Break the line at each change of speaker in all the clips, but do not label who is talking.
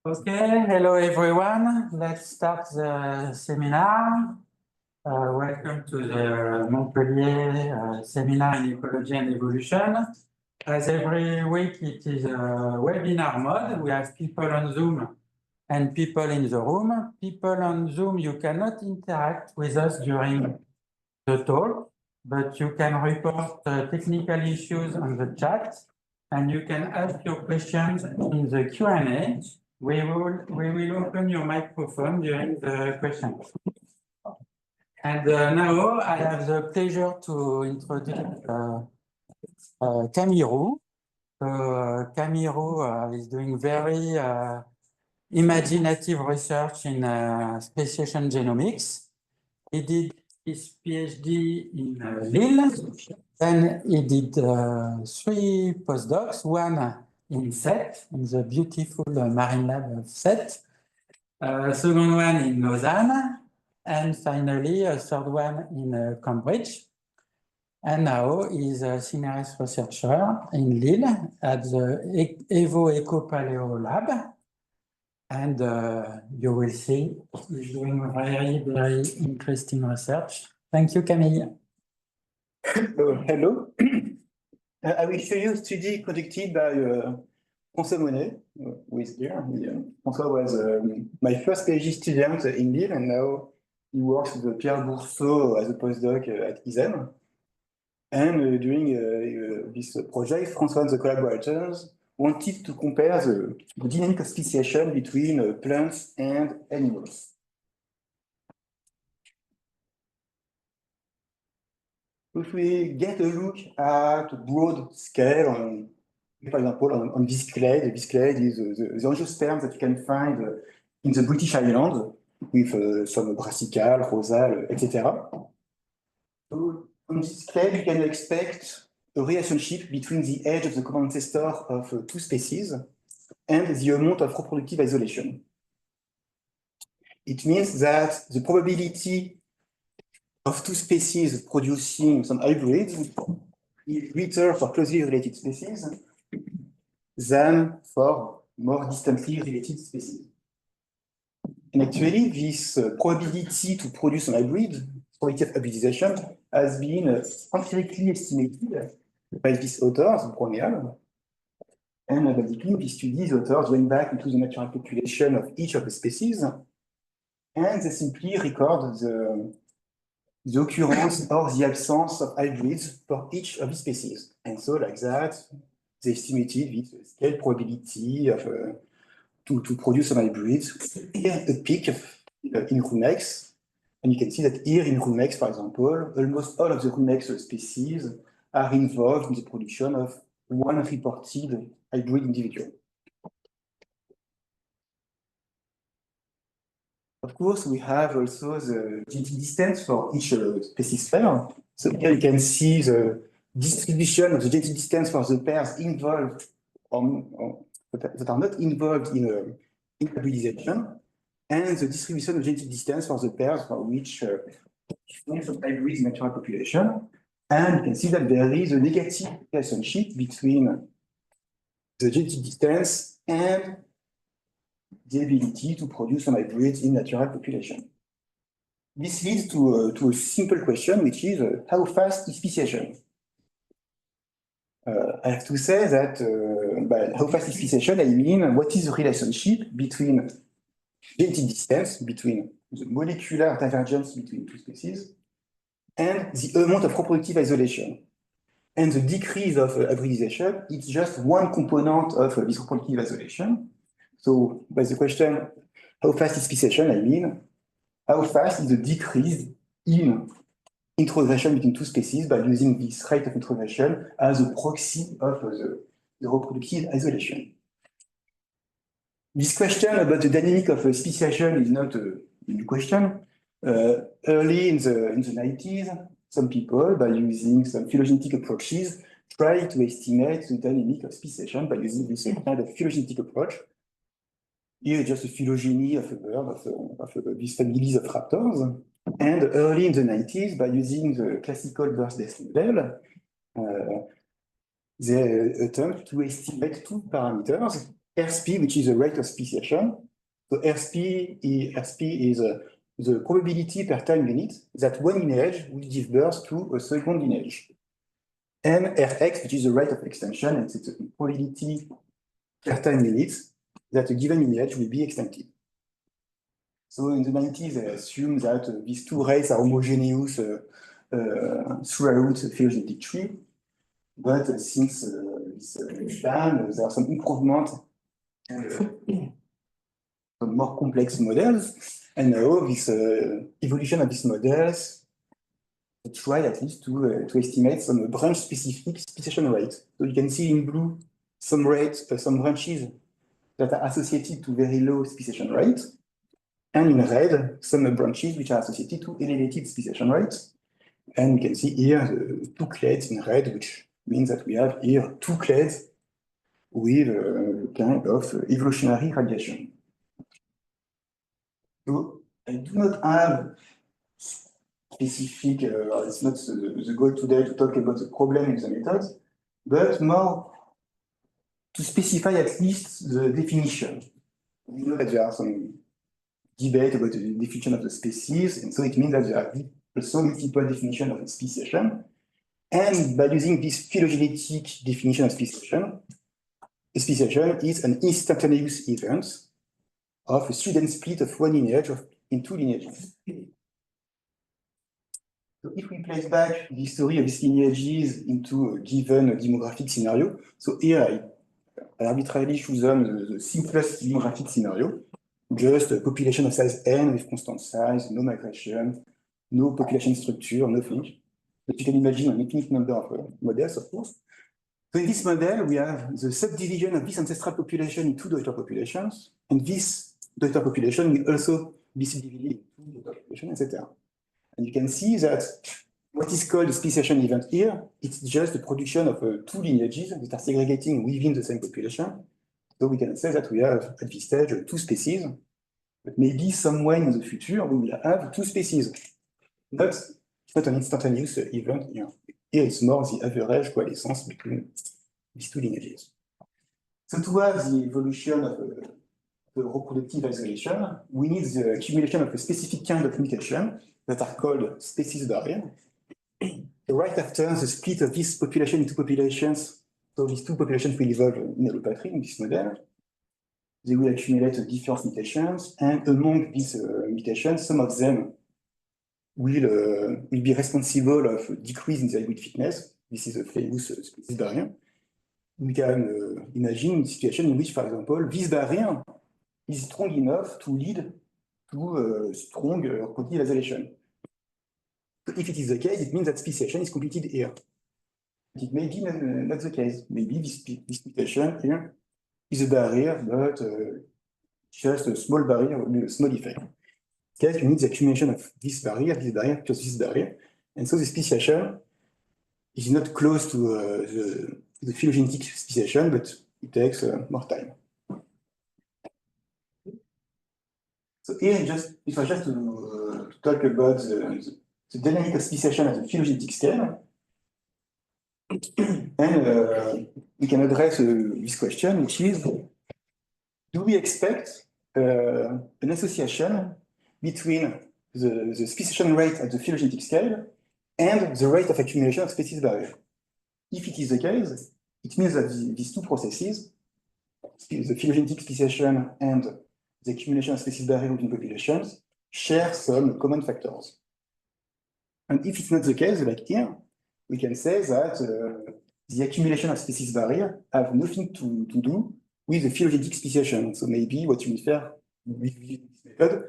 Okay, hello everyone. Let's start the seminar. Welcome to the Montpellier Seminar in Ecology and Evolution. As every week, it is a webinar mode. We have people on Zoom and people in the room. People on Zoom, you cannot interact with us during the talk, but you can report technical issues on the chat, and you can ask your questions in the Q&A. We will open your microphone during the question. And now I have the pleasure to introduce Camille Roux. Camille Roux is doing very imaginative research in speciation genomics. He did his PhD in Lille, then he did 3 postdocs, one in Sète, in the beautiful marine lab of Sète, second one in Lausanne, and finally a third one in Cambridge. And now he's a CNRS researcher in Lille at the Evo Eco Paleo Lab. And you will see he's doing very, very interesting research. Thank you, Camille.
Hello. I will show you a study conducted by François Monet, who is here. François was my first PhD student in Lille, and now he works with Pierre Bourseau as a postdoc at ISEM. And during this project, François and the collaborators wanted to compare the dynamic of speciation between plants and animals. If we get a look at a broad scale on, for example, on this clade, this clade is the angiosperm that you can find in the British Islands with some brassical, rosal, etc. So on this clade, you can expect a relationship between the age of the common ancestor of 2 species and the amount of reproductive isolation. It means that the probability of 2 species producing some hybrids is greater for closely related species than for more distantly related species. And actually, this probability to produce an hybrid, probability of hybridization, has been empirically estimated by this author, Bronial. And basically, this study, the authors went back into the natural population of each of the species, and they simply record the occurrence or the absence of hybrids for each of the species. And so, like that, they estimated this scale probability of to produce some hybrids. Here, a peak in Rumex, and you can see that here in Rumex, for example, almost all of the Rumex species are involved in the production of one reported hybrid individual. Of course, we have also the genetic distance for each species pair. So here you can see the distribution of the genetic distance for the pairs involved that are not involved in hybridization, and the distribution of genetic distance for the pairs for which some hybrids in natural population. And you can see that there is a negative relationship between the genetic distance and the ability to produce some hybrids in natural population. This leads to a simple question, which is how fast is speciation? I have to say that by how fast is speciation, I mean what is the relationship between genetic distance, between the molecular divergence between 2 species, and the amount of reproductive isolation. And the decrease of hybridization, it's just one component of this reproductive isolation. So by the question, how fast is speciation, I mean, how fast is the decrease in introgression between 2 species by using this rate of introgression as a proxy of the reproductive isolation. This question about the dynamic of speciation is not a new question. Early in the 90s, some people, by using some phylogenetic approaches, tried to estimate the dynamic of speciation by using this kind of phylogenetic approach. Here, just a phylogeny of a bird, of these families of raptors. And early in the 90s, by using the classical birth-death model, they attempt to estimate 2 parameters. RSP, which is the rate of speciation. So RSP is the probability per time unit that one lineage will give birth to a second lineage. And Rx, which is the rate of extension, and it's the probability per time unit that a given lineage will be extincted. So in the 90s, they assumed that these two rates are homogeneous throughout the phylogenetic tree. But since this time, there are some improvement and some more complex models. And now this evolution of these models try at least to estimate some branch-specific speciation rate. So you can see in blue some rates, some branches that are associated to very low speciation rate, and in red some branches which are associated to elevated speciation rates. And you can see here the two clades in red, which means that we have here two clades with a kind of evolutionary radiation. So I do not have specific, it's not the goal today to talk about the problem in the methods, but more to specify at least the definition. We know that there are some debate about the definition of the species, and so it means that there are also multiple definitions of speciation. And by using this phylogenetic definition of speciation, a speciation is an instantaneous event of a sudden split of one lineage in two lineages. So if we place back the history of these lineages into a given demographic scenario, so here I arbitrarily chosen the simplest demographic scenario, just a population of size n with constant size, no migration, no population structure, nothing. But you can imagine an infinite number of models, of course. So in this model, we have the subdivision of this ancestral population into daughter populations, and this daughter population will also be subdivided into daughter population, etc. And you can see that what is called a speciation event here, it's just the production of two lineages that are segregating within the same population. So we can say that we have at this stage two species, but maybe somewhere in the future we will have two species. But it's not an instantaneous event here. Here it's more the average coalescence between these two lineages. So to have the evolution of the reproductive isolation, we need the accumulation of a specific kind of mutation that are called species barrier. Right after the split of this population into populations, so these two populations will evolve in allopatry in this model. They will accumulate different mutations, and among these mutations, some of them will be responsible of a decrease in the hybrid fitness. This is a famous species barrier. We can imagine a situation in which, for example, this barrier is strong enough to lead to strong reproductive isolation. So if it is the case, it means that speciation is completed here. But it may be not the case. Maybe this mutation here is a barrier, but just a small barrier with a small effect. In case you need the accumulation of this barrier plus this barrier. And so the speciation is not close to the phylogenetic speciation, but it takes more time. So here, it was just to talk about the dynamic of speciation at the phylogenetic scale. And we can address this question, which is, do we expect an association between the speciation rate at the phylogenetic scale and the rate of accumulation of species barrier? If it is the case, it means that these two processes, the phylogenetic speciation and the accumulation of species barrier within populations, share some common factors. And if it's not the case, like here, we can say that the accumulation of species barrier have nothing to do with the phylogenetic speciation. So maybe what you infer with this method,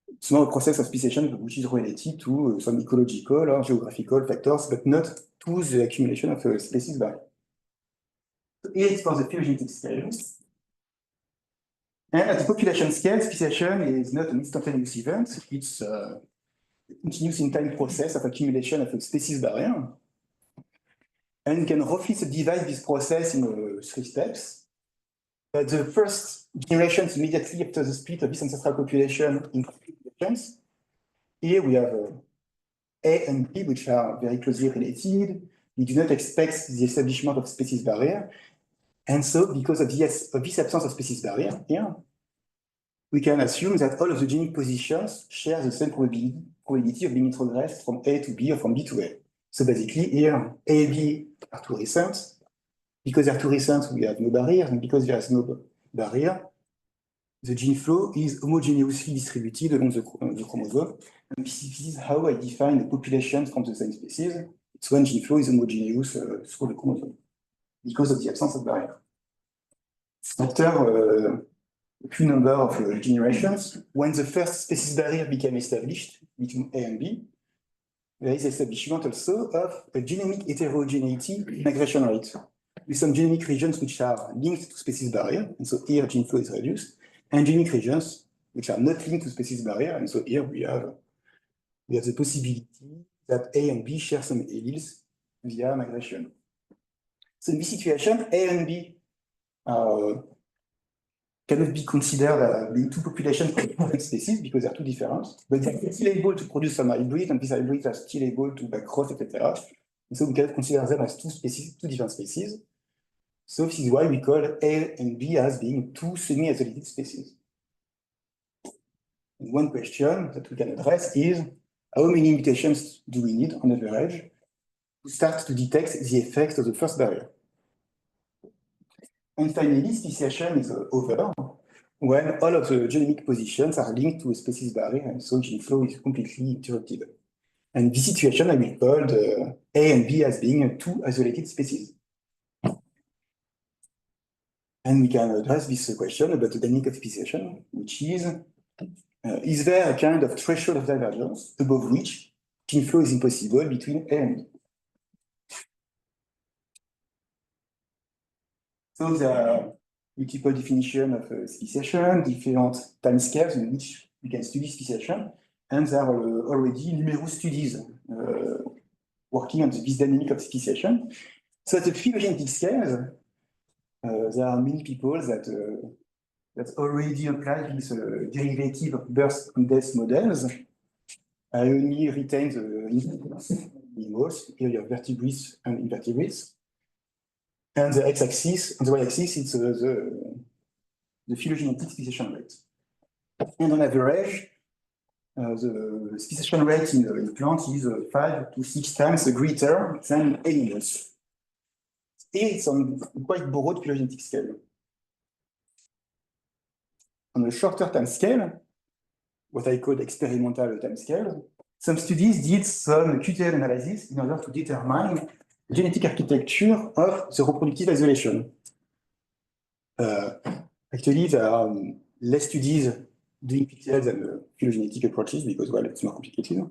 it's not a process of speciation which is related to some ecological or geographical factors, but not to the accumulation of species barrier. So here it's for the phylogenetic scale. And at the population scale, speciation is not an instantaneous event, it's a continuous in time process of accumulation of a species barrier. And you can roughly subdivide this process in 3 steps. The first generation is immediately after the split of this ancestral population in 3 populations. Here we have A and B, which are very closely related. We do not expect the establishment of species barrier. And so, because of this absence of species barrier here, we can assume that all of the genic positions share the same probability of being progressed from A to B or from B to A. So basically here, A and B are too recent. Because they're too recent, we have no barrier, and because there is no barrier, the gene flow is homogeneously distributed along the chromosome. And this is how I define the population from the same species. It's when gene flow is homogeneous through the chromosome, because of the absence of barrier. After a few number of generations, when the first species barrier became established between A and B, there is establishment also of a genomic heterogeneity in aggression rate, with some genomic regions which are linked to species barrier, and so here gene flow is reduced, and genomic regions which are not linked to species barrier, and so here we have the possibility that A and B share some alleles via migration. So in this situation, A and B cannot be considered being two populations from different species because they're too different, but they're still able to produce some hybrids, and these hybrids are still able to cross, etc. And so we can consider them as two different species. So this is why we call A and B as being two semi-isolated species. And one question that we can address is how many mutations do we need on average to start to detect the effects of the first barrier? And finally, speciation is over when all of the genomic positions are linked to a species barrier, and so gene flow is completely interrupted. And this situation I will call A and B as being two isolated species. And we can address this question about the dynamic of speciation, which is there a kind of threshold of divergence above which gene flow is impossible between A and B? So there are multiple definitions of speciation, different timescales in which we can study speciation, and there are already numerous studies working on this dynamic of speciation. So at the phylogenetic scale, there are many people that already apply this derivative of birth and death models. I only retain the animals, here you have vertebrates and invertebrates. And the x-axis, and the y-axis, it's the phylogenetic speciation rate. And on average, the speciation rate in plants is 5 to 6 times greater than animals. Here it's on quite broad phylogenetic scale. On a shorter time scale, what I call experimental time scale, some studies did some QTL analysis in order to determine the genetic architecture of the reproductive isolation. Actually, there are less studies doing QTL than phylogenetic approaches because, well, it's more complicated.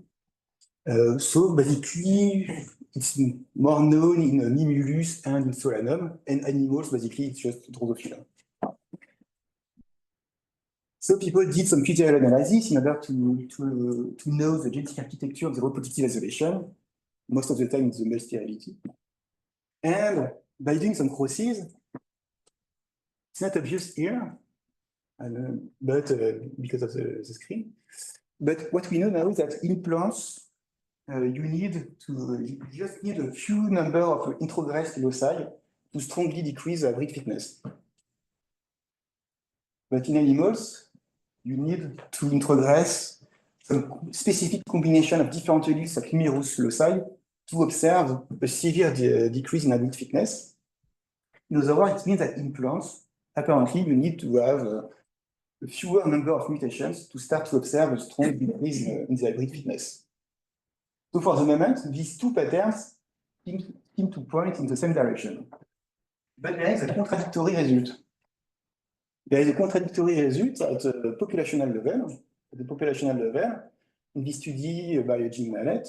So basically, it's more known in Mimulus and in Solanum, and animals, basically, it's just Drosophila. So people did some QTL analysis in order to know the genetic architecture of the reproductive isolation. Most of the time, it's the male sterility. And by doing some crosses, it's not obvious here, but because of the screen. But what we know now is that in plants, you just need a few number of introgressed loci to strongly decrease the breed thickness. But in animals, you need to introgress some specific combination of different alleles of numerous loci to observe a severe decrease in breed thickness. In other words, it means that in plants, apparently, you need to have a fewer number of mutations to start to observe a strong decrease in the breed thickness. So for the moment, these two patterns seem to point in the same direction. But there is a contradictory result. There is a contradictory result at the populational level. At the populational level, in this study by Jim Mallet,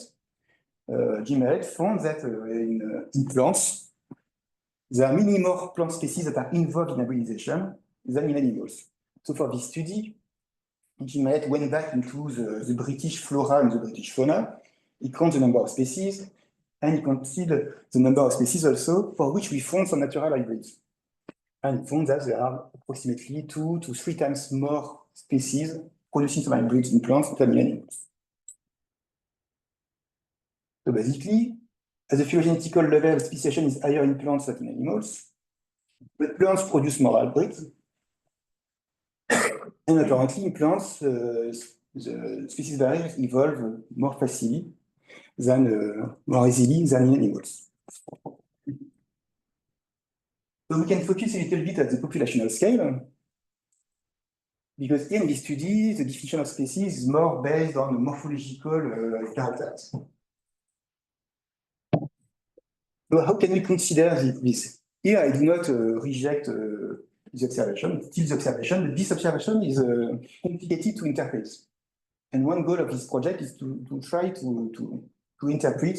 found that in plants, there are many more plant species that are involved in hybridization than in animals. So for this study, Jim Mallet went back into the British flora and the British fauna. He counted the number of species, and he counted the number of species also for which we found some natural hybrids. And he found that there are approximately 2 to 3 times more species producing some hybrids in plants than in animals. So basically, at the phylogenetical level, speciation is higher in plants than in animals. But plants produce more hybrids. And apparently in plants, the species barriers evolve more facilely than more easily than in animals. So we can focus a little bit at the populational scale, because in this study, the definition of species is more based on the morphological characters. So how can we consider this? Here, I do not reject this observation, still the observation, but this observation is complicated to interpret. And one goal of this project is to try to interpret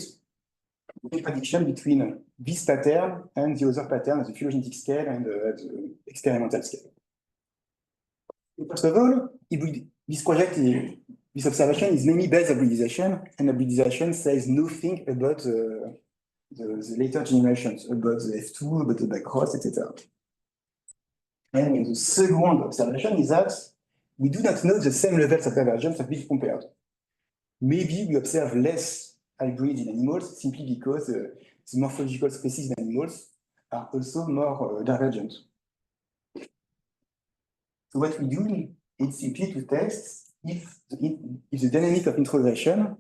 the contradiction between this pattern and the other pattern at the phylogenetic scale and at the experimental scale. First of all, this project, this observation is mainly based on hybridization, and hybridization says nothing about the later generations, about the F2, about the backcross, etc. And the second observation is that we do not know the same levels of divergence that we compared. Maybe we observe less hybrids in animals simply because the morphological species in animals are also more divergent. So what we do is simply to test if the dynamic of introgression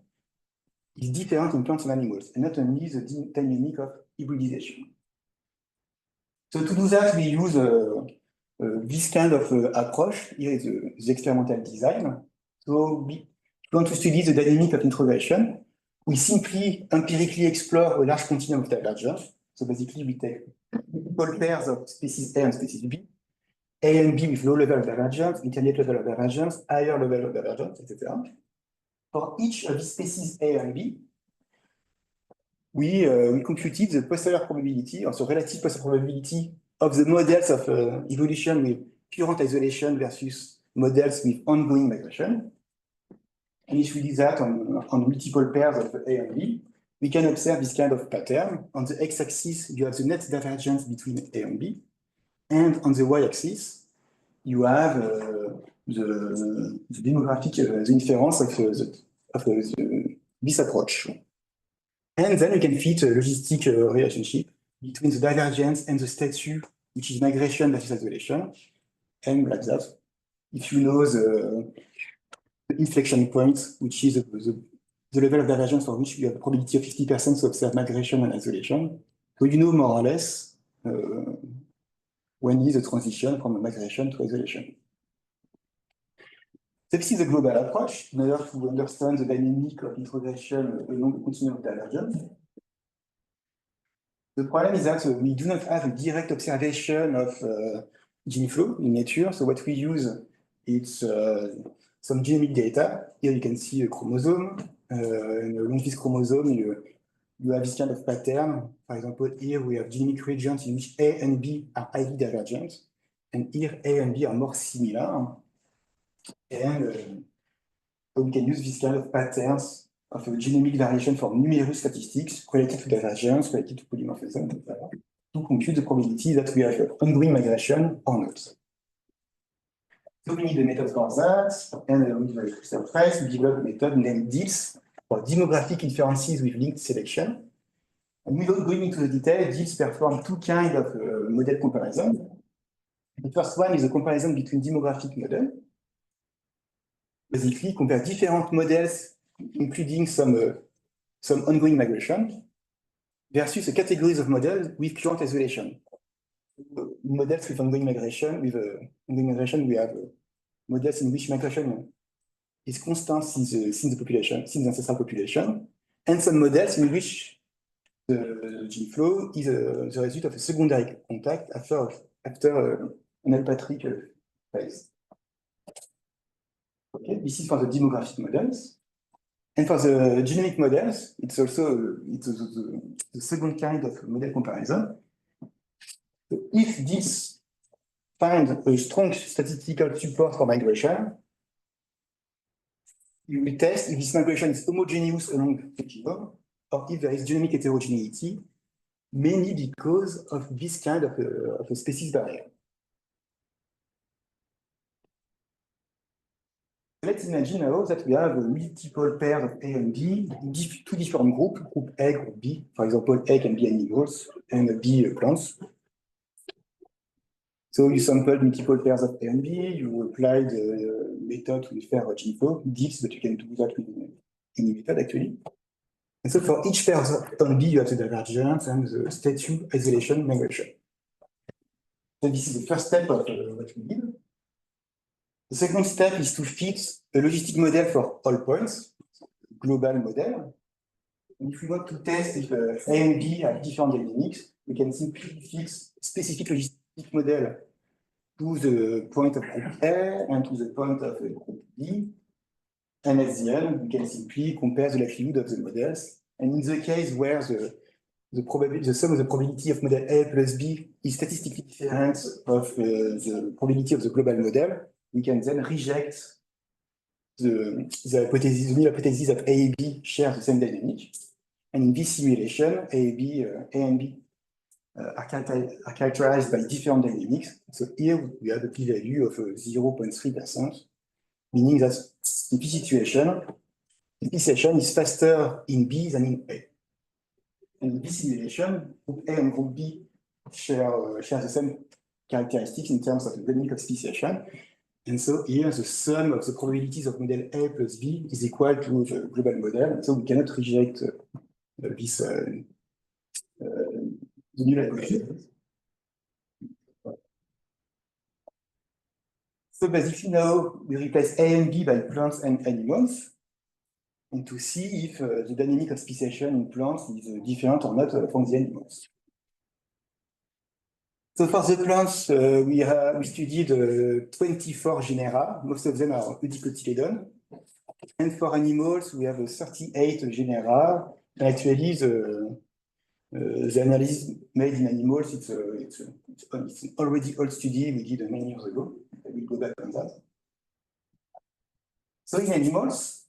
is different in plants and animals, and not only the dynamic of hybridization. So to do that, we use this kind of approach. Here is the experimental design. So we want to study the dynamic of introgression. We simply empirically explore a large continuum of divergence. So basically, we take multiple pairs of species A and species B, A and B with low level of divergence, intermediate level of divergence, higher level of divergence, etc. For each of these species A and B, we computed the posterior probability, or the relative posterior probability of the models of evolution with current isolation versus models with ongoing migration. And if we do that on multiple pairs of A and B, we can observe this kind of pattern. On the x-axis, you have the net divergence between A and B. And on the y-axis, you have the demographic, the inference of this approach. And then you can fit a logistic relationship between the divergence and the status, which is migration versus isolation, and like that. If you know the inflection point, which is the level of divergence for which you have a probability of 50% to observe migration and isolation, so you know more or less when is the transition from migration to isolation. So this is a global approach in order to understand the dynamic of introgression along the continuum of divergence. The problem is that we do not have a direct observation of gene flow in nature. So what we use is some genomic data. Here you can see a chromosome. And along this chromosome, you have this kind of pattern. For example, here we have genomic regions in which A and B are highly divergent. And here A and B are more similar. And so we can use this kind of patterns of genomic variation for numerous statistics related to divergence, related to polymorphism, etc., to compute the probability that we have ongoing migration or not. So we need a method for that, and with the trace, we develop a method named DILS for demographic inferences with linked selection. And without going into the detail, DILS perform two kinds of model comparison. The first one is a comparison between demographic models. Basically, compare different models, including some ongoing migration, versus a categories of models with current isolation. Models with ongoing migration, we have models in which migration is constant since the population, since the ancestral population, and some models in which the gene flow is the result of a secondary contact after an allopatric phase. Okay, this is for the demographic models. And for the genomic models, it's also the second kind of model comparison. So if this finds a strong statistical support for migration, you will test if this migration is homogeneous along the genome, or if there is genomic heterogeneity, mainly because of this kind of a species barrier. Let's imagine now that we have multiple pairs of A and B, two different groups, group A, group B. For example, A can be animals and B plants. So you sampled multiple pairs of A and B, you applied the method to infer GFO, dips, but you can do that with any method actually. And so for each pair of A and B, you have the divergence and the statue isolation migration. So this is the first step of what we did. The second step is to fit a logistic model for all points, global model. And if we want to test if A and B have different dynamics, we can simply fix specific logistic model to the point of group A and to the point of group B. And at the end, we can simply compare the likelihood of the models. And in the case where the sum of the probability of model A plus B is statistically different of the probability of the global model, we can then reject the hypothesis that A and B share the same dynamic. And in this simulation, A and B are characterized by different dynamics. So here we have a p-value of 0.3%, meaning that in this situation, is faster in B than in A. And in this simulation, group A and group B share the same characteristics in terms of the dynamic of speciation. And so here, the sum of the probabilities of model A plus B is equal to the global model. And so we cannot reject this the null hypothesis. So basically now we replace A and B by plants and animals, and to see if the dynamic of speciation in plants is different or not from the animals. So for the plants, we studied 24 genera. Most of them are Eudicotyledon. And for animals, we have 38 genera. And actually, the analysis made in animals, it's an already old study we did many years ago. I will go back on that. So in animals,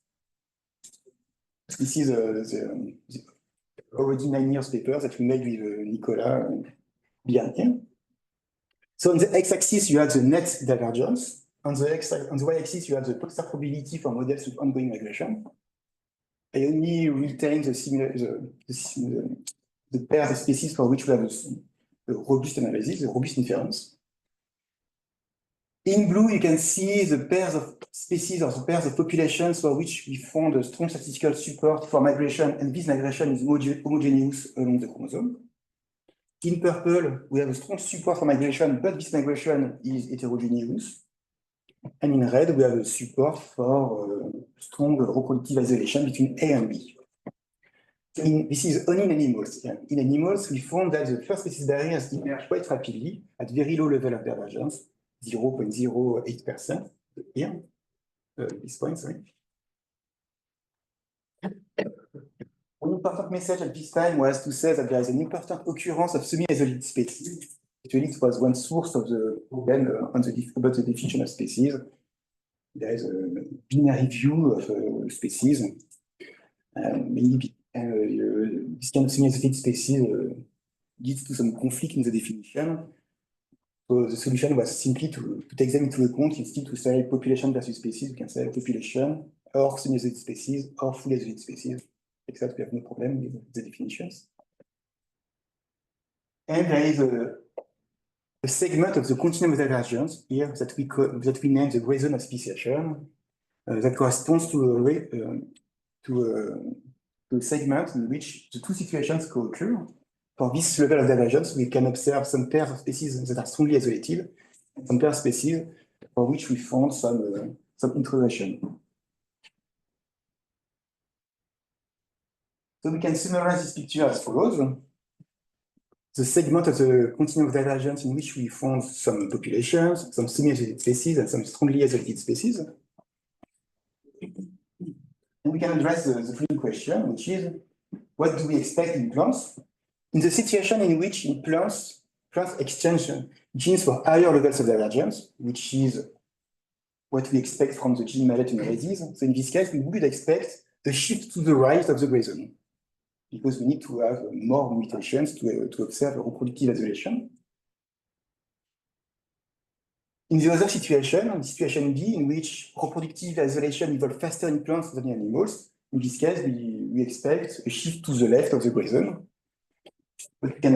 this is the already 9 years paper that we made with Nicolas Biarnier. So on the x-axis, you have the net divergence. On the y-axis, you have the Postar probability for models with ongoing regression. I only retain the pairs of species for which we have a robust analysis, a robust inference. In blue, you can see the pairs of species or the pairs of populations for which we found a strong statistical support for migration, and this migration is homogeneous along the chromosome. In purple, we have a strong support for migration, but this migration is heterogeneous. And in red, we have a support for strong reproductive isolation between A and B. This is only in animals. In animals, we found that the first species barriers emerge quite rapidly at very low level of divergence, 0.08% here, this point, sorry. One important message at this time was to say that there is an important occurrence of semi-isolated species. Actually, it was one source of the problem about the definition of species. There is a binary view of species. Maybe this kind of semi-isolated species leads to some conflict in the definition. So the solution was simply to take them into account, instead to say population versus species. We can say population or semi-isolated species or fully isolated species. Except we have no problem with the definitions. And there is a segment of the continuum of divergence here that we name the gray zone of speciation that corresponds to a segment in which the two situations co-occur. For this level of divergence, we can observe some pairs of species that are strongly isolated, and some pairs of species for which we found some interaction. So we can summarize this picture as follows. The segment of the continuum of divergence in which we found some populations, some semi-isolated species, and some strongly isolated species. And we can address the following question, which is, what do we expect in plants? In the situation in which in plants exchange genes for higher levels of divergence, which is what we expect from the gene mallet analysis. So in this case, we would expect a shift to the right of the gray zone, because we need to have more mutations to observe a reproductive isolation. In the other situation, situation B, in which reproductive isolation evolves faster in plants than in animals, in this case, we expect a shift to the left of the gray zone. But we can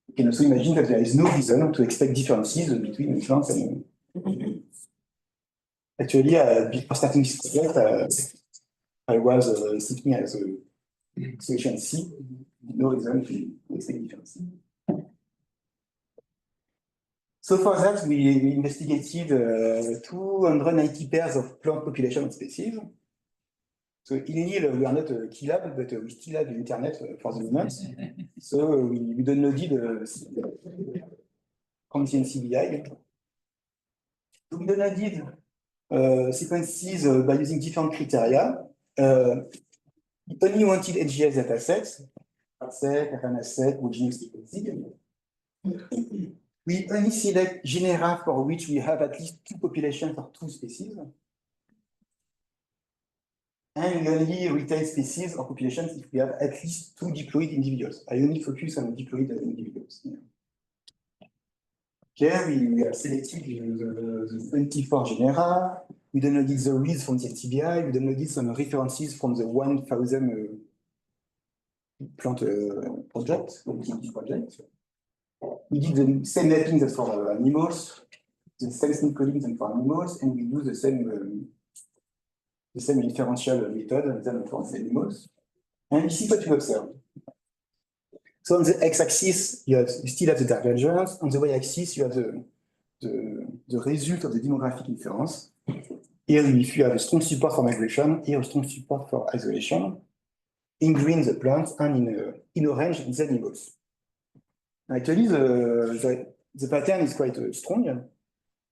You can also imagine that there is no reason to expect differences between plants and actually, before starting this project, I was thinking as a solution C, no reason to expect differences. So for that, we investigated 290 pairs of plant population and species. So in Lille, we are not a key lab, but we still have the internet for the moment. So we downloaded from the NCBI. So we downloaded sequences by using different criteria. We only wanted NGS datasets, ARSET, RNA-seq, or genome sequencing. We only select genera for which we have at least 2 populations or 2 species. And we only retain species or populations if we have at least 2 diploid individuals. I only focus on diploid individuals. Here we have selected the 24 genera. We downloaded the reads from the NCBI. We downloaded some references from the 1000 plant project. We did the same mapping as for animals, the same encoding as for animals, and we use the same inferential method than for the animals. And this is what we observe. So on the x-axis, you still have the divergence. On the y-axis, you have the result of the demographic inference. Here, if you have a strong support for migration, here a strong support for isolation. In green, the plants, and in orange, the animals. Actually, the pattern is quite strong.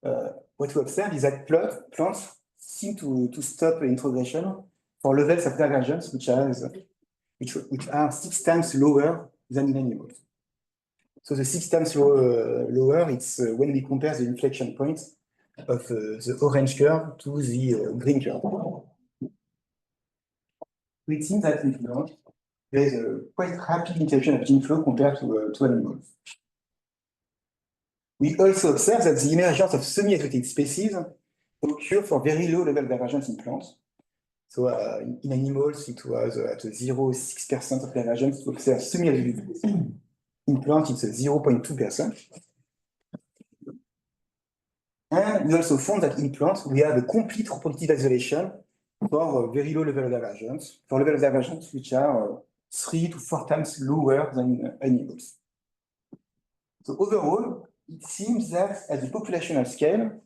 What we observe is that plants seem to stop introgression for levels of divergence which are 6 times lower than in animals. So the 6 times lower, it's when we compare the inflection point of the orange curve to the green curve. It seems that in plants, there is a quite rapid integration of gene flow compared to animals. We also observe that the emergence of semi-exotic species occur for very low level divergence in plants. So in animals, it was at 0.6% of divergence to observe semi-exotic species. In plants, it's 0.2%. And we also found that in plants, we have a complete reproductive isolation for very low level of divergence, for level of divergence which are 3 to 4 times lower than animals. So overall, it seems that at the populational scale,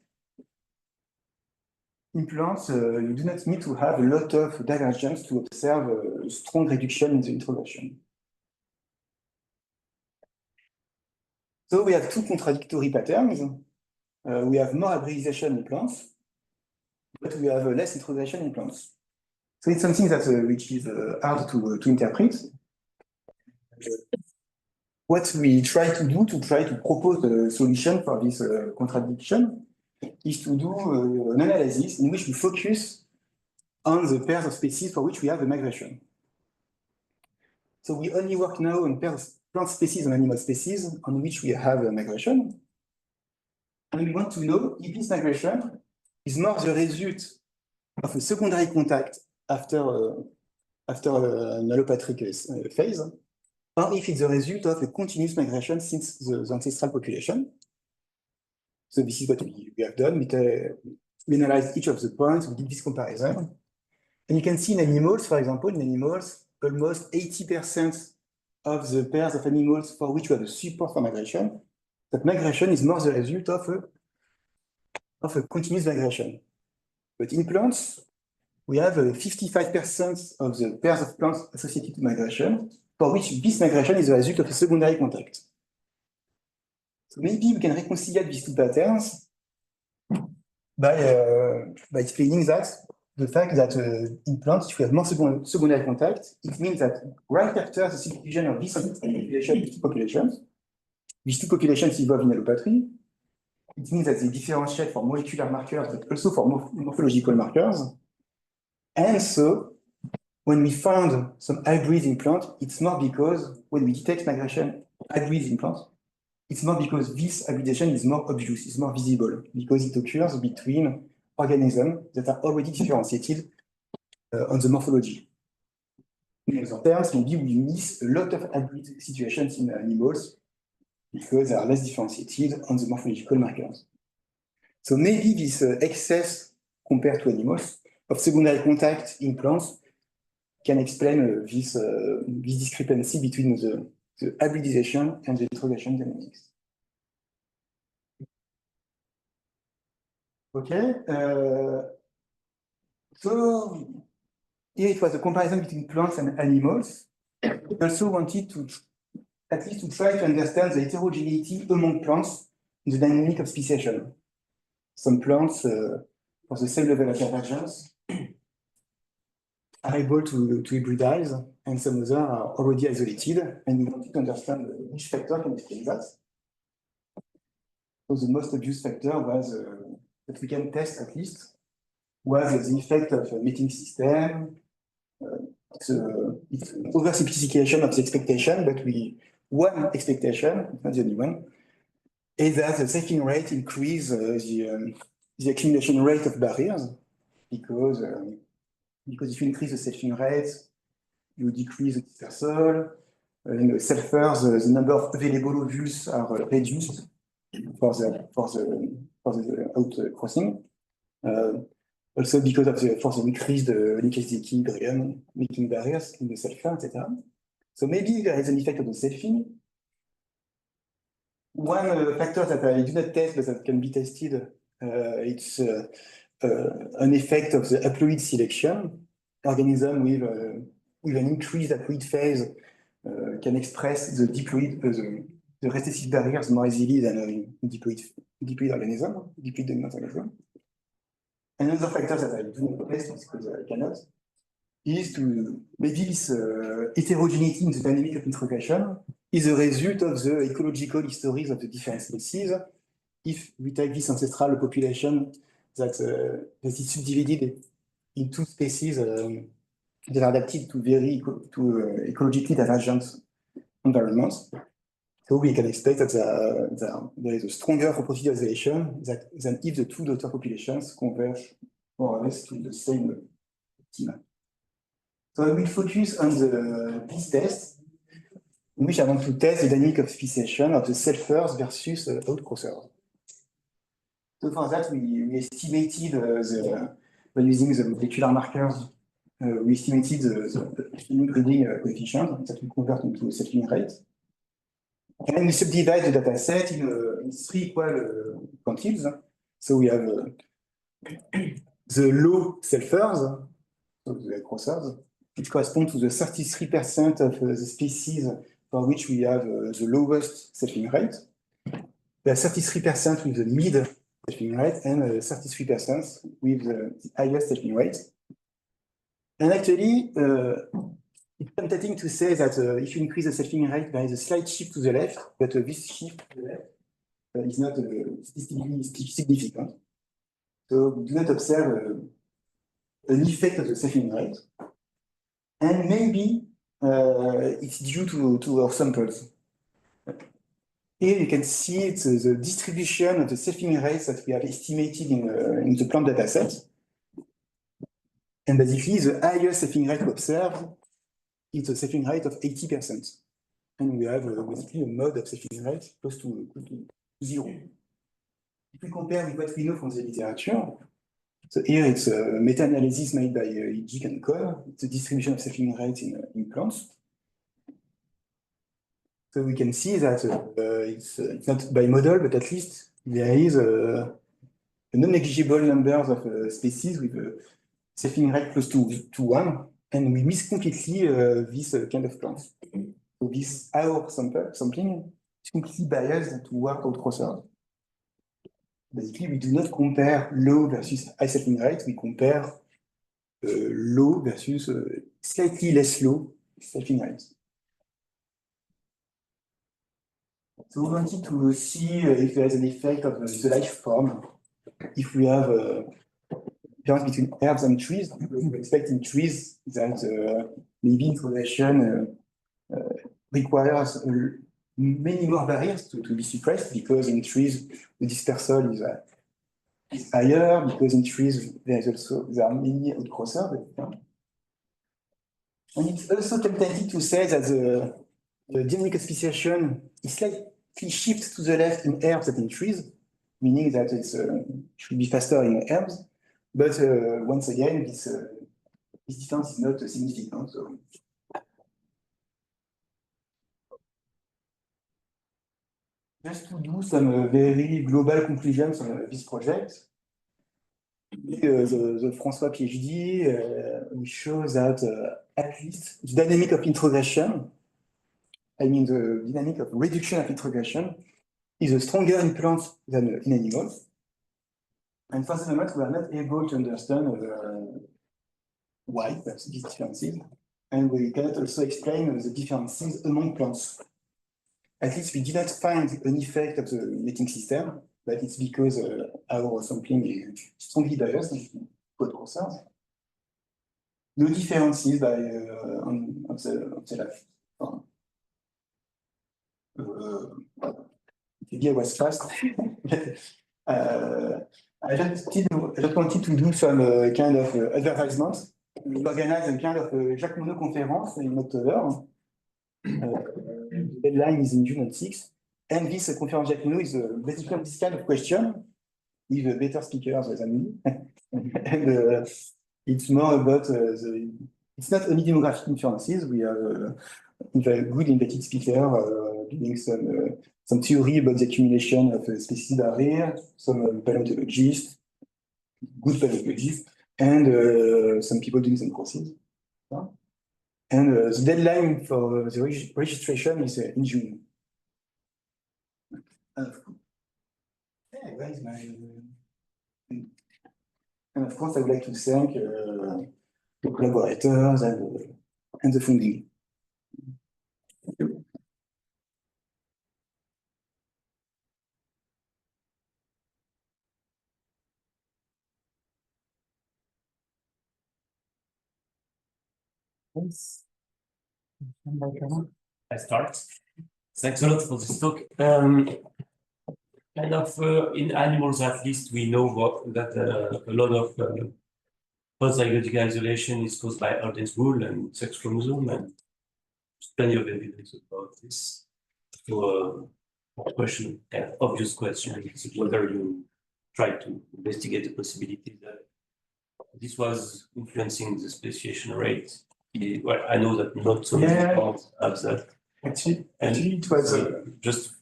in plants, you do not need to have a lot of divergence to observe a strong reduction in the introgression. So we have 2 contradictory patterns. We have more hybridization in plants, but we have less introgression in plants. So it's something that which is hard to interpret. What we try to do to try to propose a solution for this contradiction is to do an analysis in which we focus on the pairs of species for which we have a migration. So we only work now on pairs of plant species and animal species on which we have a migration. And we want to know if this migration is more the result of a secondary contact after an allopatric phase, or if it's the result of a continuous migration since the ancestral population. So this is what we have done. We analyzed each of the points, we did this comparison. And you can see in animals, for example, in animals, almost 80% of the pairs of animals for which we have a support for migration, that migration is more the result of a continuous migration. But in plants, we have 55% of the pairs of plants associated to migration, for which this migration is the result of a secondary contact. So maybe we can reconcile these 2 patterns by explaining that the fact that in plants, if we have more secondary contact, it means that right after the subdivision of this population, these two populations evolve in allopatry. It means that they differentiate for molecular markers, but also for morphological markers. And so, when we found some hybrids in plants, it's more because when we detect migration hybrids in plants, it's more because this hybridization is more obvious, is more visible, because it occurs between organisms that are already differentiated on the morphology. In other terms, maybe we miss a lot of hybrid situations in animals because they are less differentiated on the morphological markers. So maybe this excess compared to animals of secondary contact in plants can explain this discrepancy between the hybridization and the introgression dynamics. Okay, so here it was a comparison between plants and animals. We also wanted to at least to try to understand the heterogeneity among plants in the dynamic of speciation. Some plants, for the same level of divergence, are able to hybridize, and some others are already isolated, and we wanted to understand which factor can explain that. So the most obvious factor was that we can test at least was the effect of a mating system. It's an oversimplification of the expectation, but one expectation, not the only one, is that the sampling rate increase the accumulation rate of barriers, because if you increase the sampling rate, you decrease the dispersal. In the sulfurs, the number of available ovules are reduced for the out crossing. Also because of the increased linkage equilibrium, making barriers in the sulfur, etc. So maybe there is an effect of the selfing. One factor that I do not test, but that can be tested, it's an effect of the haploid selection. Organism with an increased haploid phase can express the diploid, the recessive barriers more easily than a diploid organism, diploid dominant organism. Another factor that I do not test because I cannot is to maybe this heterogeneity in the dynamic of introgression is a result of the ecological histories of the different species. If we take this ancestral population that is subdivided in two species that are adapted to very ecologically divergent environments, so we can expect that there is a stronger reproductive isolation than if the two daughter populations converge more or less to the same schema. So I will focus on this test, in which I want to test the dynamic of speciation of the sulfurs versus outcrossers. So for that, we estimated by using the molecular markers, we estimated the grading coefficient that we convert into a sampling rate. And we subdivide the data set in three equal quantities. So we have the low sulfurs, so the crossers, which correspond to the 33% of the species for which we have the lowest sampling rate. We have 33% with the mid sampling rate and 33% with the highest sampling rate. And actually, it's tempting to say that if you increase the sampling rate, there is a slight shift to the left, but this shift to the left is not statistically significant. So we do not observe an effect of the sampling rate. And maybe it's due to our samples. Here you can see the distribution of the sampling rates that we have estimated in the plant data set. And basically, the highest sampling rate we observe is a sampling rate of 80%. And we have basically a mode of sampling rate close to 0. If we compare with what we know from the literature, so here it's a meta-analysis made by Jick and Coll, the distribution of sampling rate in plants. So we can see that it's not by model, but at least there is a non-negligible number of species with a sampling rate close to 1, and we miss completely this kind of plants. So this our sampling is completely biased toward outcrossers. Basically, we do not compare low versus high sampling rate, we compare low versus slightly less low sampling rate. So we wanted to see if there is an effect of the life form. If we have a difference between herbs and trees, we expect in trees that maybe introgression requires many more barriers to be suppressed, because in trees the dispersal is higher, because in trees there are many outcrossers. And it's also tempting to say that the dynamic of speciation is shift to the left in herbs than in trees, meaning that it should be faster in herbs. But once again, this difference is not significant. So. Just to do some very global conclusions on this project, the François PhD we show that at least the dynamic of introgression, I mean the dynamic of reduction of introgression, is stronger in plants than in animals. And for the moment, we are not able to understand why that's these differences. And we cannot also explain the differences among plants. At least we did not find an effect of the mating system, but it's because our sampling is strongly biased code concerns. No differences by on the left. Maybe I was fast. I just wanted to do some kind of advertisements. We organize a kind of Jacques Monod conference in October. The deadline is in June on 6th. And this conference Jacques Monod is basically this kind of question with better speakers than me. And it's more about it's not only demographic inferences. We have a good invited speaker doing some theory about the accumulation of species barrier, some paleontologists, good paleontologists, and some people doing some courses. And the deadline for the registration is in June. Where is my... And of course, I would like to thank the collaborators and the funding. Thank you.
Yes.
I start. Thanks a lot for this talk. Kind of in animals, at least, we know that a lot of post-zygotic isolation is caused by Arden's rule and sex chromosome, and there's plenty of evidence about this. So, question, kind of obvious question, is whether you try to investigate the possibility that this was influencing the speciation rate. Well, I know that not so many plants have that.
Actually, it was
just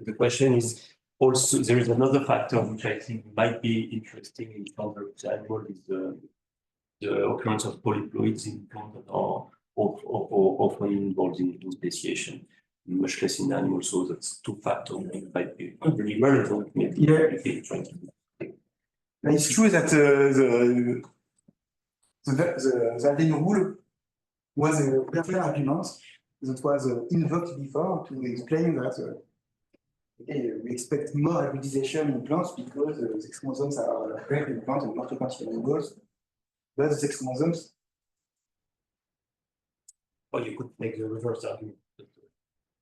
the question is also there is another factor which I think might be interesting in terms of animal is the occurrence of polyploids in plants that are often involved in speciation, much less in animals. So that's two factors that might be really relevant. Maybe trying to.
It's true that the Arden rule was a clear argument that was invoked before to explain that we expect more hybridization in plants because the sex chromosomes are rare in plants and more frequent in animals. But the sex chromosomes.
Or you could make the reverse argument.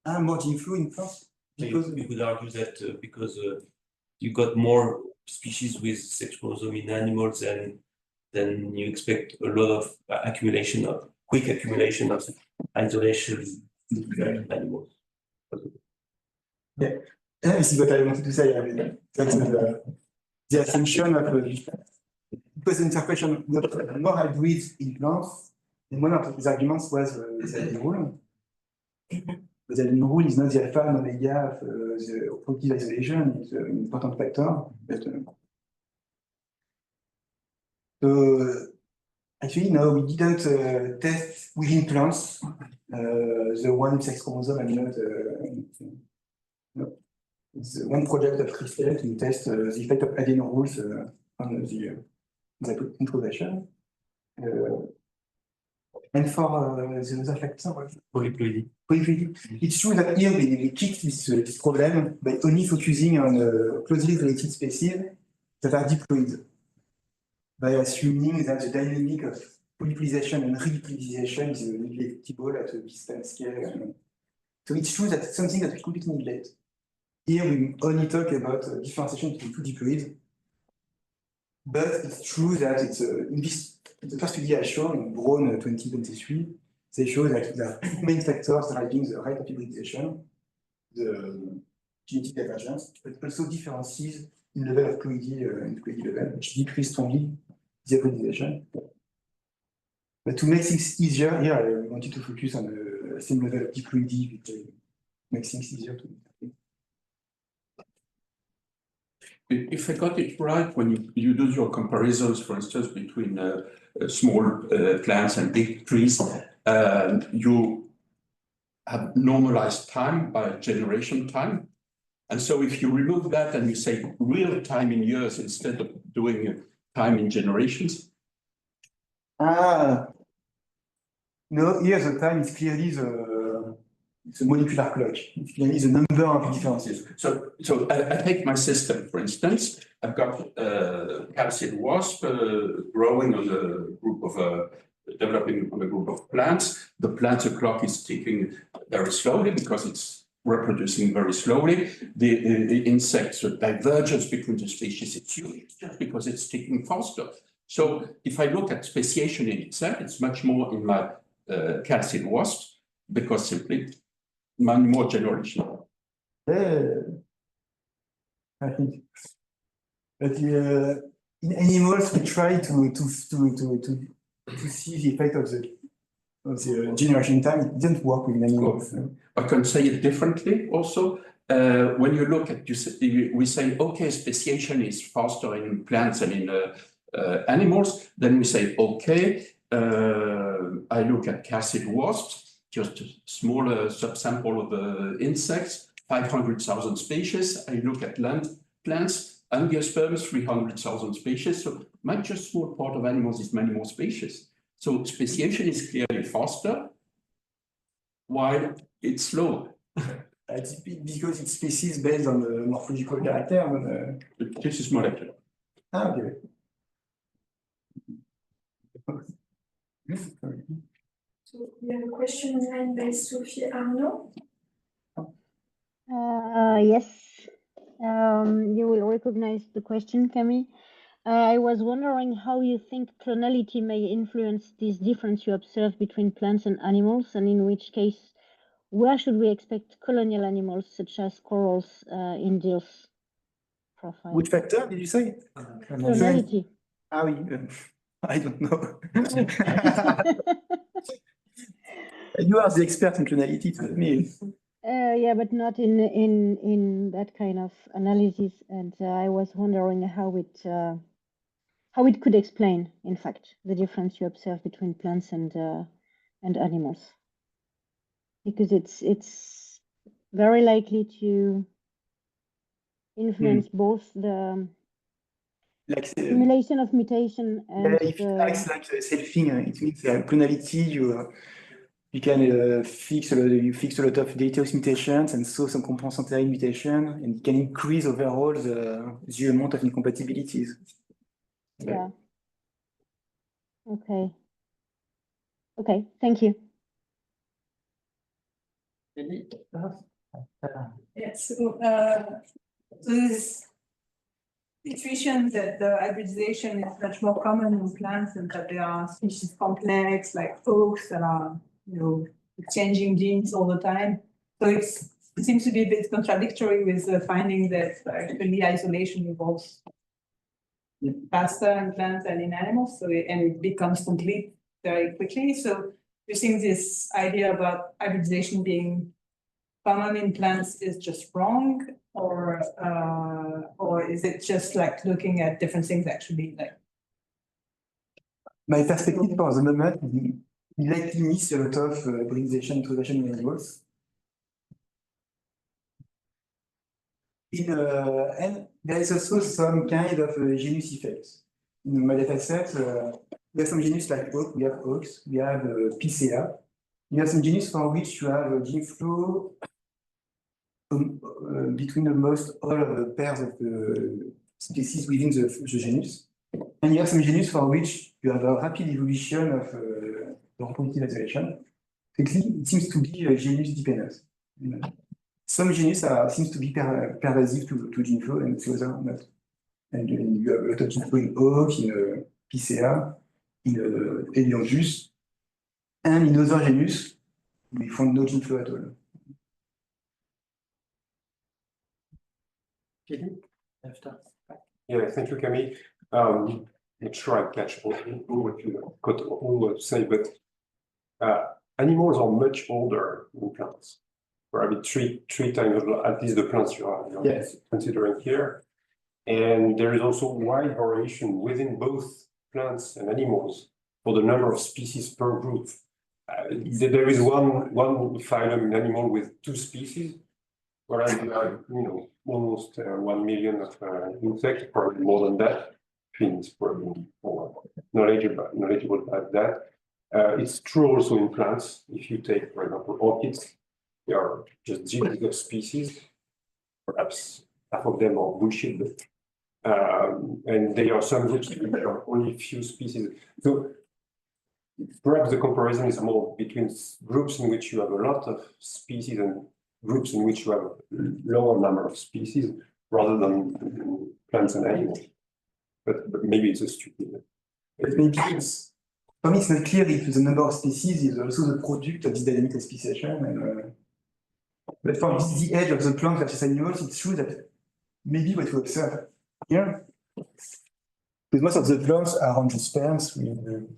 Are more gene flu in plants?
Because you could argue that because you got more species with sex chromosome in animals, then you expect a lot of quick accumulation of isolation in animals.
Yeah, this is what I wanted to say. I mean, that's the assumption of because the interpretation of more hybrids in plants, and one of these arguments was the Arden rule. But the Arden rule is not the alpha and omega of the productive isolation, it's an important factor. But, so actually, no, we didn't test within plants the one sex chromosome and not. No. It's one project of Christel to test the effect of Arden rules on the introduction. And for the other factor,
Polyploidy.
It's true that here we kicked this problem by only focusing on closely related species that are diploid, by assuming that the dynamic of polyploidization and rediploidization is neglectable at a distance scale. So it's true that it's something that we completely neglect. Here we only talk about differentiation between two diploids, but it's true that it's in the first study I shown in Braun 2023, they show that there are two main factors driving the rate of hybridization. the genetic divergence, but also differences in level of fluidity level, which decrease strongly the hybridization. But to make things easier, here I wanted to focus on the same level of fluidity, which makes things easier to.
If I got it right, when you do your comparisons, for instance, between small plants and big trees, you have normalized time by generation time. And so if you remove that and you say real time in years instead of doing time in generations.
No, here the time is clearly the molecular clock. It's clearly the number of differences.
So I take my system, for instance. I've got calcid wasp growing on a group of developing on a group of plants. The plants, the clock is ticking very slowly because it's reproducing very slowly. The insects, the divergence between the species, it's huge just because it's ticking faster. So if I look at speciation in itself, it's much more in my calcid wasp because simply more generation.
I think. But in animals, we try to see the effect of the generation time. It didn't work with animals.
I can say it differently also. When you look at, we say, okay, speciation is faster in plants than in animals. Then we say, okay, I look at calcid wasps, just a smaller subsample of insects, 500,000 species. I look at land plants, angiosperms, 300,000 species. So not just small part of animals is many more species. So speciation is clearly faster, while it's slower.
It's because it's species based on the morphological character.
This is molecular.
Okay.
So we have a question online by Sophie Arnaud.
Yes, you will recognize the question, Camille. I was wondering how you think clonality may influence this difference you observe between plants and animals, and in which case, where should we expect colonial animals such as corals in this profile?
Which factor did you say?
Clonality.
Oui, I don't know. You are the expert in clonality, to me.
Yeah, but not in that kind of analysis. And I was wondering how it could explain, in fact, the difference you observe between plants and animals, because it's very likely to influence both the simulation of mutation and
if it acts like the selfing, it means clonality. You can fix a lot of deleterious mutations and so some complementary mutation, and it can increase overall the amount of incompatibilities.
Yeah. Okay. Okay. Thank you.
Yes. So this situation that the hybridization is much more common in plants and that there are species complex like oaks that are, exchanging genes all the time. So it seems to be a bit contradictory with the finding that actually isolation evolves faster in plants than in animals. So it becomes complete very quickly. So you think this idea about hybridization being common in plants is just wrong, or is it just like looking at different things actually? Like
my perspective for the moment, we likely miss a lot of hybridization introduction in animals. And there is also some kind of genus effect. In my data set, we have some genus like oak, we have oaks, we have Picea. You have some genus for which you have a gene flow between almost all of the pairs of the species within the genus. And you have some genus for which you have a rapid evolution of the reproductive isolation. It seems to be genus dependent. Some genus seems to be pervasive to gene flow and the other not. And you have a lot of gene flow in oak, in Picea, in Helianthus, and in other genus, we found no gene flow at all. After.
Yeah, thank you, Camille. Not sure I catch all what you got all to say, but animals are much older than plants. Probably three times at least the plants you are
Yes.
considering here. And there is also wide variation within both plants and animals for the number of species per group. There is one phylum in animal with 2 species, whereas you have, almost 1 million of insects, probably more than that. Fins probably more knowledgeable about that. It's true also in plants. If you take, for example, orchids, they are just zillions of species. Perhaps half of them are bullshit, but and there are some groups that are only a few species. So perhaps the comparison is more between groups in which you have a lot of species and groups in which you have a lower number of species, rather than plants and animals. But maybe it's a stupid.
But maybe it's, for me, it's not clear if the number of species is also the product of this dynamic speciation. And, but from the edge of the plant versus animals, it's true that maybe what we observe here, because most of the plants are angiosperms with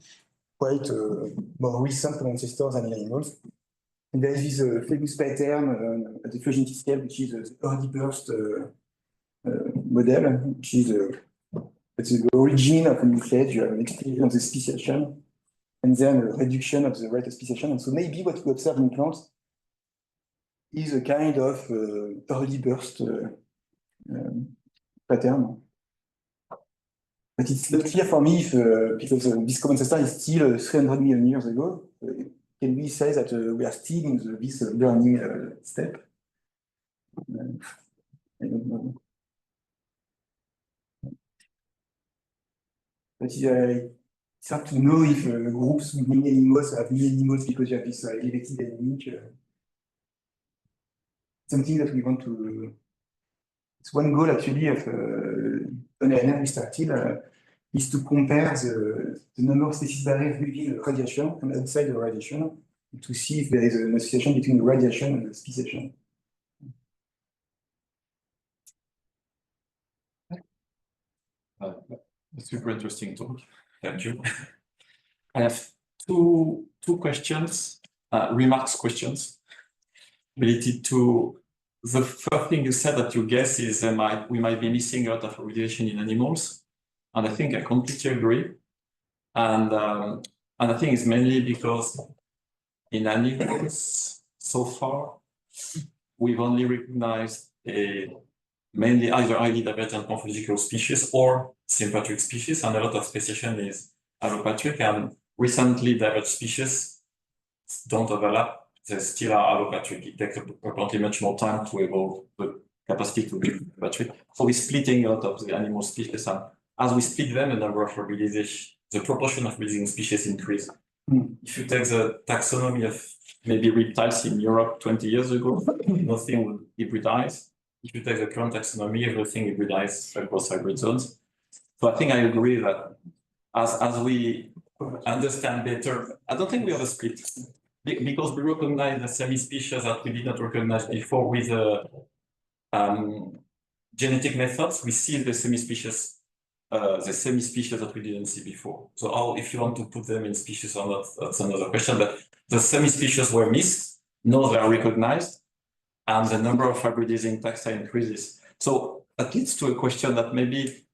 quite more recent ancestors than the animals. And there is this famous pattern at the phylogenetic scale, which is the early burst model, which is it's the origin of a nucleus. You have an explosion of the speciation, and then a reduction of the rate of speciation. And so maybe what we observe in plants is a kind of early burst pattern. But it's not clear for me if, because this common ancestor is still 300 million years ago. Can we say that we are still in this learning step? I don't know. But it's hard to know if groups with many animals have many animals because you have this elevated dynamic. Something that we want to. It's one goal actually of NRNR we started is to compare the number of species barriers within the radiation and outside the radiation to see if there is an association between the radiation and the speciation.
Super interesting talk. Thank you. I have two questions, questions related to the first thing you said, that your guess is we might be missing a lot of hybridization in animals, and I think I completely agree. And I think it's mainly because in animals so far we've only recognized mainly either highly divergent morphological species or sympatric species, and a lot of speciation is allopatric, and recently diverged species don't overlap. They still are allopatric. It takes apparently much more time to evolve the capacity to be allopatric. So we're splitting a lot of the animal species, and as we split them, the number of hybridization, the proportion of hybridizing species increase. If you take the taxonomy of maybe reptiles in Europe 20 years ago, nothing would hybridize. If you take the current taxonomy, everything hybridizes across hybrid zones. So I think I agree that as we understand better, I don't think we have a split, because we recognize the semi-species that we did not recognize before with genetic methods. We see the semi-species that we didn't see before. So if you want to put them in species or not, that's another question. But the semi-species were missed, now they are recognized, and the number of hybridizing taxa increases. So that leads to a question that maybe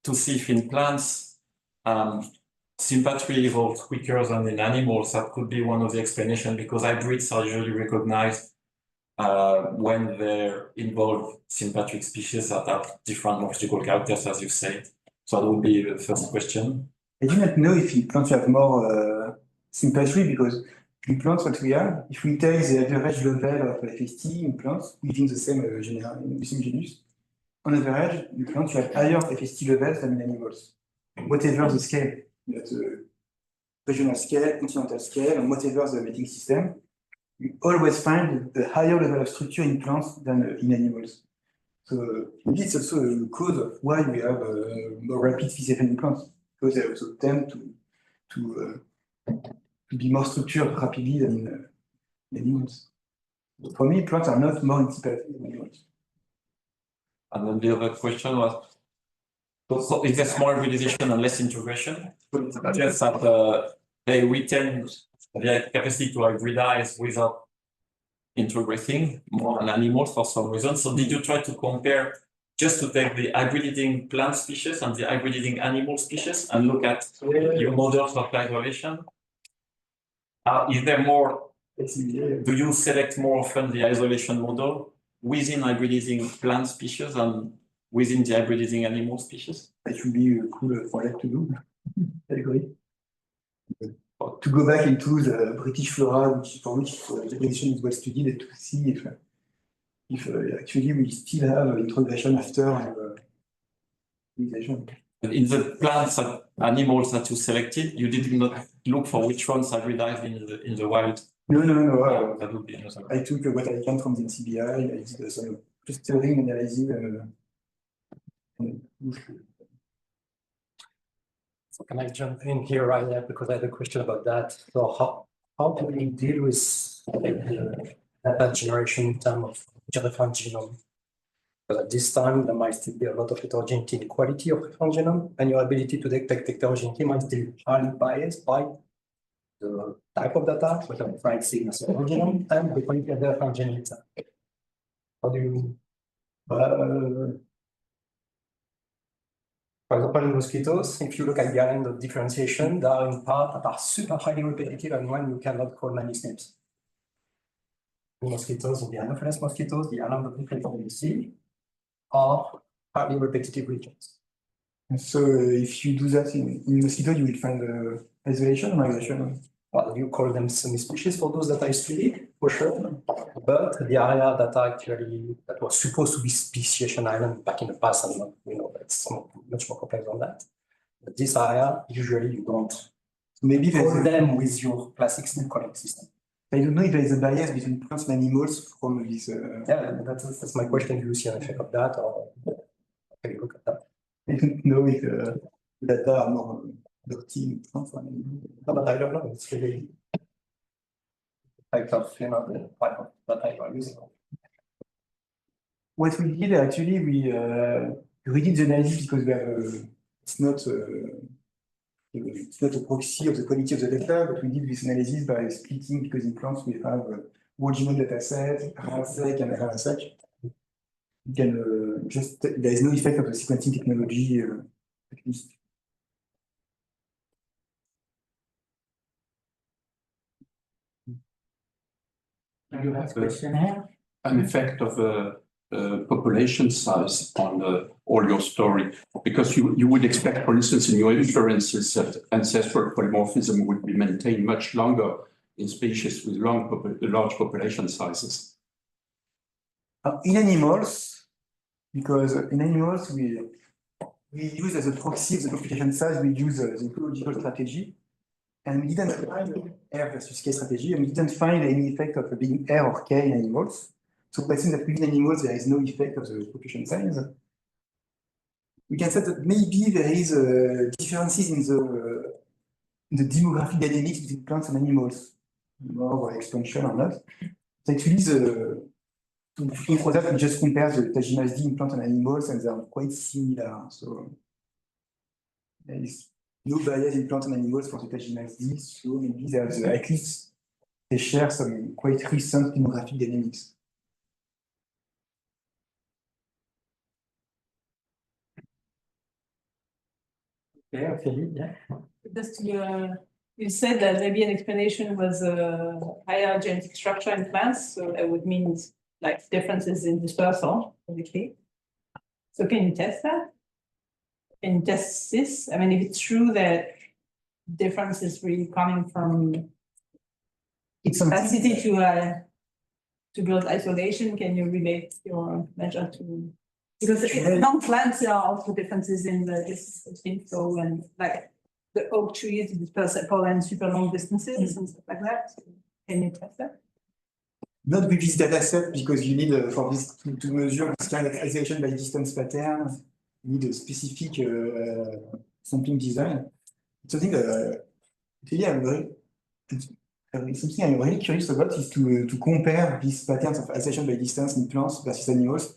to see if in plants, sympatry evolved quicker than in animals. That could be one of the explanations, because hybrids are usually recognized when they involve sympatric species that have different morphological characters, as you said. So that would be the first question.
I do not know if in plants you have more sympatry, because in plants what we have, if we take the average level of FST in plants within the same genus, on average, in plants you have higher FST levels than in animals. Whatever the scale, that's regional scale, continental scale, and whatever the mating system, you always find a higher level of structure in plants than in animals. So maybe it's also a cause of why we have more rapid speciation in plants, because they also tend to be more structured rapidly than in animals. For me, plants are not more in sympathy than animals.
And then the other question was, so is there more hybridization and less integration? Just that they retain the capacity to hybridize without integrating more than animals for some reason. So did you try to compare just to take the hybridizing plant species and the hybridizing animal species and look at your models of isolation? Is there more, do you select more often the isolation model within hybridizing plant species and within the hybridizing animal species?
It would be a cool project to do. I agree. To go back into the British flora, for which the hybridization is well studied, and to see if actually we still have integration after hybridization.
In the plants and animals that you selected, you did not look for which ones hybridized in the wild.
No.
That would be another.
I took what I can from the NCBI. I did some clustering analysis.
So can I jump in here right now because I had a question about that. So how do we deal with data generation in terms of different genome? Because at this time, there might still be a lot of heterogeneity in the quality of different genome, and your ability to detect heterogeneity might still be highly biased by the type of data, whether I'm trying to see as a whole genome and the quality of the different genes. How do you, for example, in mosquitoes, if you look at the island of differentiation, there are in part that are super highly repetitive and one you cannot call many SNPs. In mosquitoes, in the Anopheles mosquitoes, the island of differentiation you see are highly repetitive regions.
And so if you do that in mosquito, you will find isolation or migration.
Well, you call them semi-species for those that are studied, for sure. But the area that are actually that was supposed to be speciation island back in the past, and it's much more complex than that. But this area, usually you don't
Maybe
call them with your classic SNP connect system.
I don't know if there is a bias between plants and animals from this.
Yeah, that's my question. Do you see an effect of that, or can you look at that?
I don't know if the data are more dirty in plants or animals.
No, but I don't know. It's really type of the type of data you are using.
What we did actually, we did the analysis because we have it's not a proxy of the quality of the data, but we did this analysis by splitting because in plants we have whole genome data set, RNA-seq and RNA-seq. You can there is no effect of the sequencing technology at least.
You have a question here?
An effect of population size on all your story, because you would expect, for instance, in your inferences that ancestral polymorphism would be maintained much longer in species with large population sizes.
In animals, because in animals we use as a proxy of the population size, we use the ecological strategy, and we didn't find R versus K strategy, and we didn't find any effect of being R or K in animals. So I think that within animals there is no effect of the population size. We can say that maybe there is differences in the demographic dynamics between plants and animals, more expansion or not. So actually, for that, we just compare the Tajimas D in plants and animals, and they are quite similar. So there is no bias in plants and animals for the Tajimas D. So maybe there's at least they share some quite recent demographic dynamics.
Yeah, Philippe, yeah.
Just you said that maybe an explanation was higher genetic structure in plants, so that would mean like differences in dispersal, basically. So can you test that? Can you test this? I mean, if it's true that difference is really coming from its capacity to build isolation, can you relate your measure to? Because among plants, there are also differences in the inflow and like the oak trees disperse pollen super long distances and stuff like that. Can you test that?
Not with this data set, because you need for this to measure this kind of isolation by distance pattern, you need a specific sampling design. Something something I'm really curious about is to compare these patterns of isolation by distance in plants versus animals.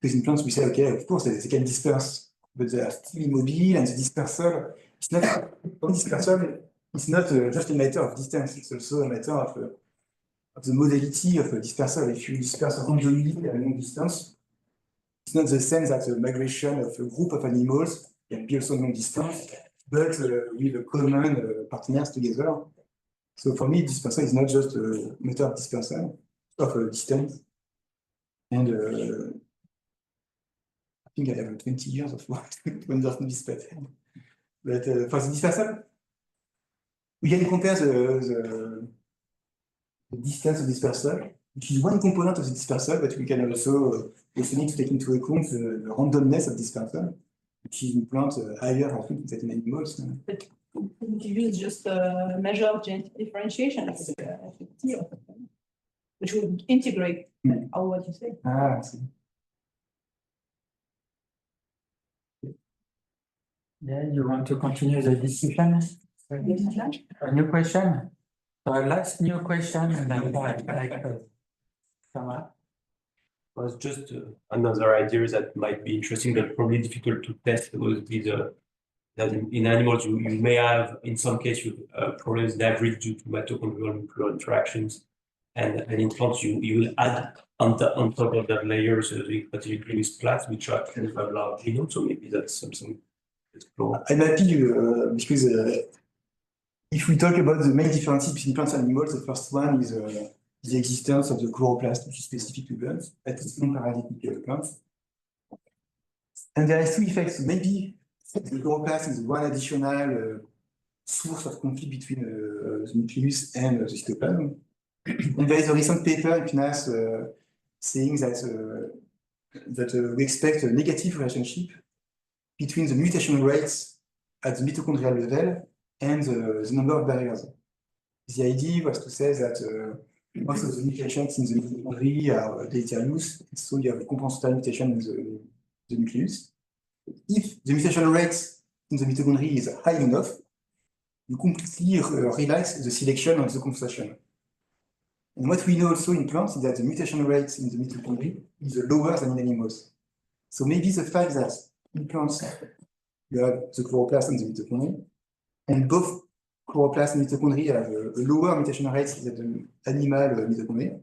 Because in plants we say, okay, of course they can disperse, but they are still immobile, and the dispersal, it's not, dispersal, it's not just a matter of distance, it's also a matter of the modality of a dispersal. If you disperse randomly at a long distance, it's not the same that the migration of a group of animals can be also long distance, but with a common partners together. So for me, dispersal is not just a matter of dispersal, of a distance. And I think I have 20 years of work to understand this pattern. But for the dispersal, we can compare the distance of dispersal, which is one component of the dispersal, but we can also need to take into account the randomness of dispersal, which is in plants higher, I think, than in animals.
But you use just a measure of genetic differentiation, FFT or something, which would integrate all what you say.
Ah, I see.
Yeah, you want to continue the discussion? A new question? Last new question, and then
Was just another idea that might be interesting, but probably difficult to test, would be that in animals you may have, in some cases, problems leverage due to mitochondrial nuclear interactions, and in plants you will add on top of that layers, particularly with plants which are kind of a large genome, so maybe that's something to explore.
I'm happy because if we talk about the main differences between plants and animals, the first one is the existence of the chloroplast, which is specific to plants, at least non-parasitic plants. And there are two effects. Maybe the chloroplast is one additional source of conflict between the nucleus and the cytoplasm. And there is a recent paper in PNAS saying that we expect a negative relationship between the mutation rates at the mitochondrial level and the number of barriers. The idea was to say that most of the mutations in the mitochondria are deleterious, so you have a compensatory mutation in the nucleus. If the mutation rate in the mitochondria is high enough, you completely relax the selection of the compensation. And what we know also in plants is that the mutation rate in the mitochondria is lower than in animals. So maybe the fact that in plants you have the chloroplast and the mitochondria, and both chloroplast and mitochondria have a lower mutation rate than the animal mitochondria.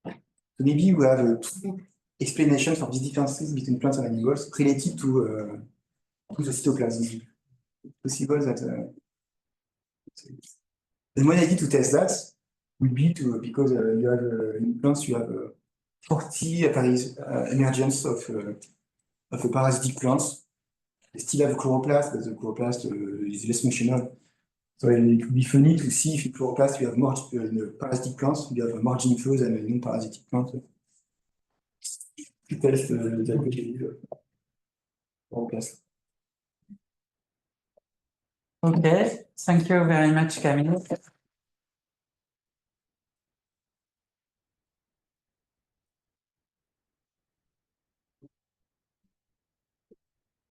So maybe we have two explanations for these differences between plants and animals related to the cytoplasm. It's possible that and one idea to test that would be because you have in plants you have 40 emergence of a parasitic plants. They still have chloroplast, but the chloroplast is less functional. So it would be funny to see if in chloroplast you have more in parasitic plants, you have more gene flow than in non-parasitic plants. To test the chloroplast.
Okay, thank you very much, Camille.